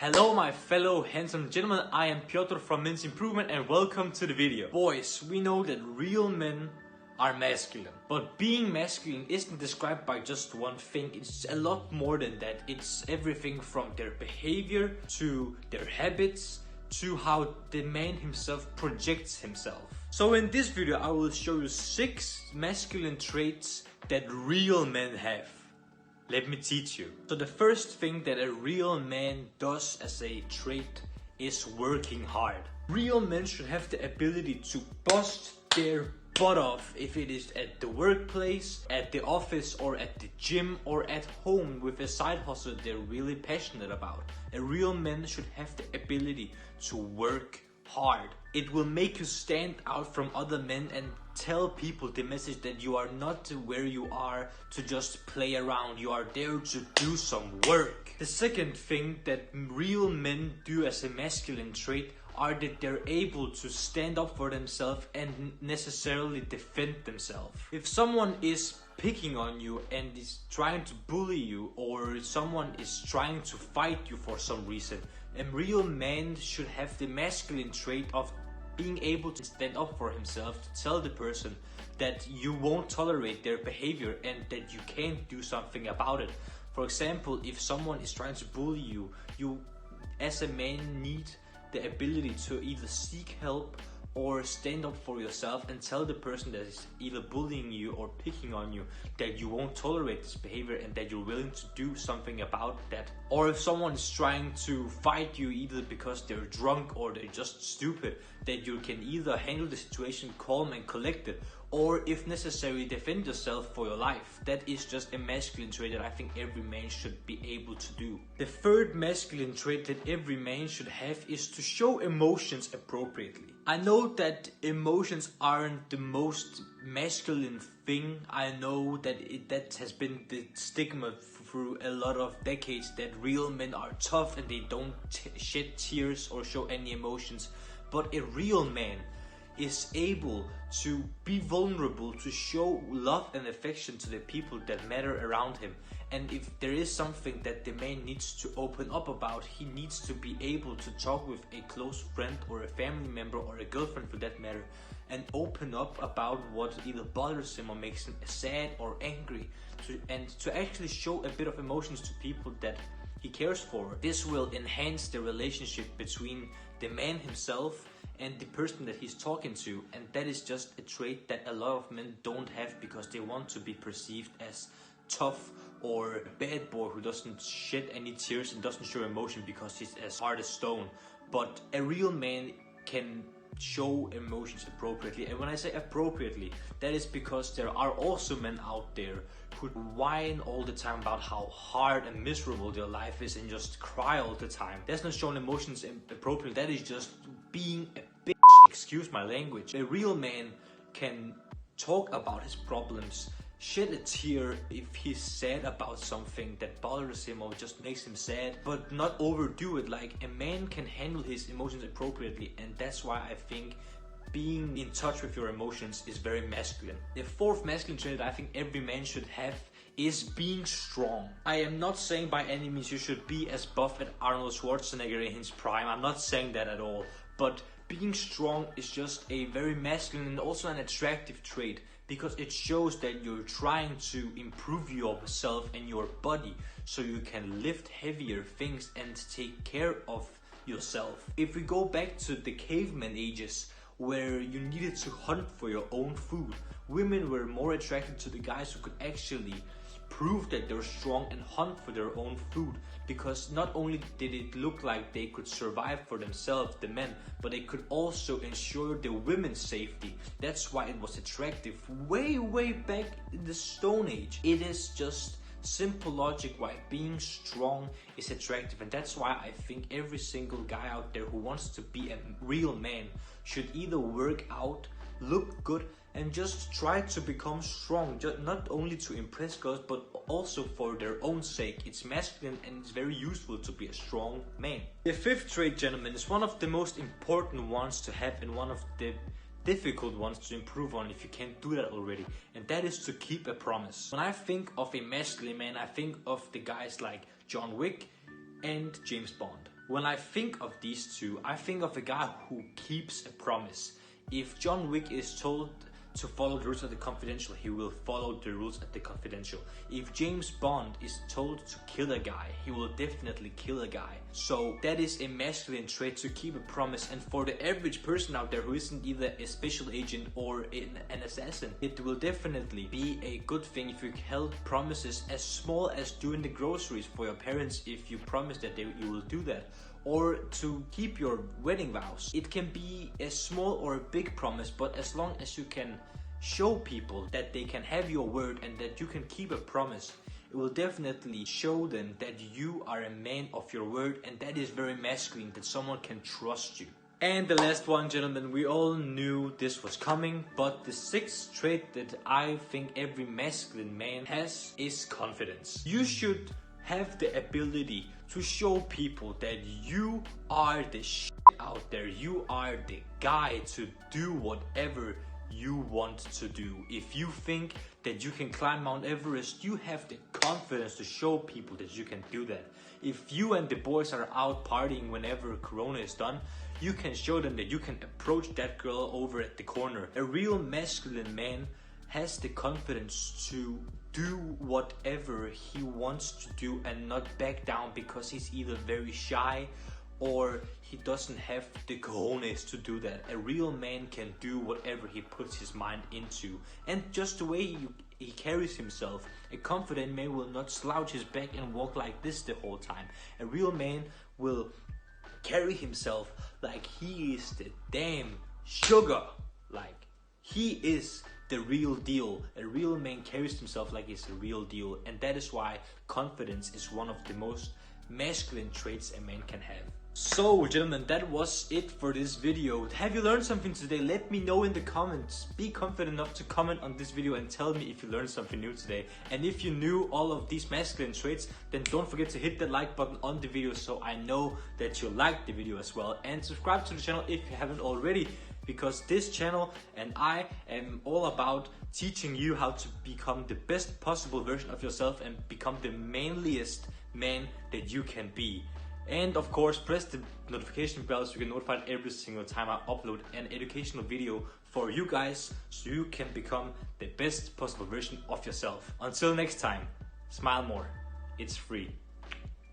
Hello my fellow handsome gentlemen, I am Piotr from Men's Improvement and welcome to the video. Boys, we know that real men are masculine. But being masculine isn't described by just one thing, it's a lot more than that. It's everything from their behavior to their habits to how the man himself projects himself. So in this video I will show you 6 masculine traits that real men have. Let me teach you. So the first thing that a real man does as a trait is working hard. Real men should have the ability to bust their butt off, if it is at the workplace, at the office, or at the gym, or at home with a side hustle they're really passionate about. A real man should have the ability to work hard. It will make you stand out from other men and tell people the message that you are not where you are to just play around. You are there to do some work. The second thing that real men do as a masculine trait are that they're able to stand up for themselves and necessarily defend themselves. If someone is picking on you and is trying to bully you, or someone is trying to fight you for some reason, a real man should have the masculine trait of being able to stand up for himself, to tell the person that you won't tolerate their behavior and that you can't do something about it. For example, if someone is trying to bully you, you as a man need the ability to either seek help or stand up for yourself and tell the person that is either bullying you or picking on you that you won't tolerate this behavior and that you're willing to do something about that. Or if someone is trying to fight you either because they're drunk or they're just stupid, that you can either handle the situation calm and collected, or if necessary defend yourself for your life. That is just a masculine trait that I think every man should be able to do. The third masculine trait that every man should have is to show emotions appropriately. I know that emotions aren't the most masculine thing. I know that that has been the stigma through a lot of decades, that real men are tough and they don't shed tears or show any emotions. But a real man is able to be vulnerable, to show love and affection to the people that matter around him. And if there is something that the man needs to open up about, he needs to be able to talk with a close friend or a family member or a girlfriend for that matter and open up about what either bothers him or makes him sad or angry, and to actually show a bit of emotions to people that he cares for. This will enhance the relationship between the man himself and the person that he's talking to, and that is just a trait that a lot of men don't have because they want to be perceived as tough or a bad boy who doesn't shed any tears and doesn't show emotion because he's as hard as stone. But a real man can show emotions appropriately, and when I say appropriately, that is because there are also men out there who whine all the time about how hard and miserable their life is and just cry all the time. That's not showing emotions appropriately, that is just being a bitch, excuse my language. A real man can talk about his problems, shed a tear if he's sad about something that bothers him or just makes him sad, but not overdo it. Like, a man can handle his emotions appropriately, and that's why I think being in touch with your emotions is very masculine. The fourth masculine trait that I think every man should have is being strong. I am not saying by any means you should be as buff as Arnold Schwarzenegger in his prime. I'm not saying that at all. But being strong is just a very masculine and also an attractive trait, because it shows that you're trying to improve yourself and your body so you can lift heavier things and take care of yourself. If we go back to the caveman ages, where you needed to hunt for your own food, women were more attracted to the guys who could actually prove that they're strong and hunt for their own food, because not only did it look like they could survive for themselves, the men, but they could also ensure the women's safety. That's why it was attractive way back in the Stone Age. It is just simple logic why being strong is attractive, and that's why I think every single guy out there who wants to be a real man should either work out, look good, and just try to become strong, just not only to impress girls but also for their own sake. It's masculine and it's very useful to be a strong man. The fifth trait, gentlemen, is one of the most important ones to have and one of the difficult ones to improve on if you can't do that already, and that is to keep a promise. When I think of a masculine man, I think of the guys like John Wick and James Bond. When I think of these two, I think of a guy who keeps a promise. If John Wick is told to follow the rules of the confidential, he will follow the rules of the confidential. If James Bond is told to kill a guy, he will definitely kill a guy. So that is a masculine trait, to keep a promise. And for the average person out there who isn't either a special agent or an assassin, it will definitely be a good thing if you held promises as small as doing the groceries for your parents, if you promise that you will do that. Or to keep your wedding vows. It can be a small or a big promise, but as long as you can show people that they can have your word and that you can keep a promise, it will definitely show them that you are a man of your word, and that is very masculine, that someone can trust you. And the last one, gentlemen, we all knew this was coming, but the sixth trait that I think every masculine man has is confidence. You should have the ability to show people that you are the shit out there. You are the guy to do whatever you want to do. If you think that you can climb Mount Everest, you have the confidence to show people that you can do that. If you and the boys are out partying whenever Corona is done, you can show them that you can approach that girl over at the corner. A real masculine man has the confidence to do whatever he wants to do and not back down because he's either very shy or he doesn't have the cojones to do that. A real man can do whatever he puts his mind into, and just the way he carries himself. A confident man will not slouch his back and walk like this the whole time. A real man will carry himself like he is the damn sugar, like he is the real deal. A real man carries himself like he's the real deal, and that is why confidence is one of the most masculine traits a man can have. So gentlemen, that was it for this video. Have you learned something today? Let me know in the comments. Be confident enough to comment on this video and tell me if you learned something new today. And if you knew all of these masculine traits, then don't forget to hit that like button on the video so I know that you liked the video as well. And subscribe to the channel if you haven't already, because this channel and I am all about teaching you how to become the best possible version of yourself and become the manliest man that you can be. And of course, press the notification bell so you get notified every single time I upload an educational video for you guys, so you can become the best possible version of yourself. Until next time, smile more. It's free.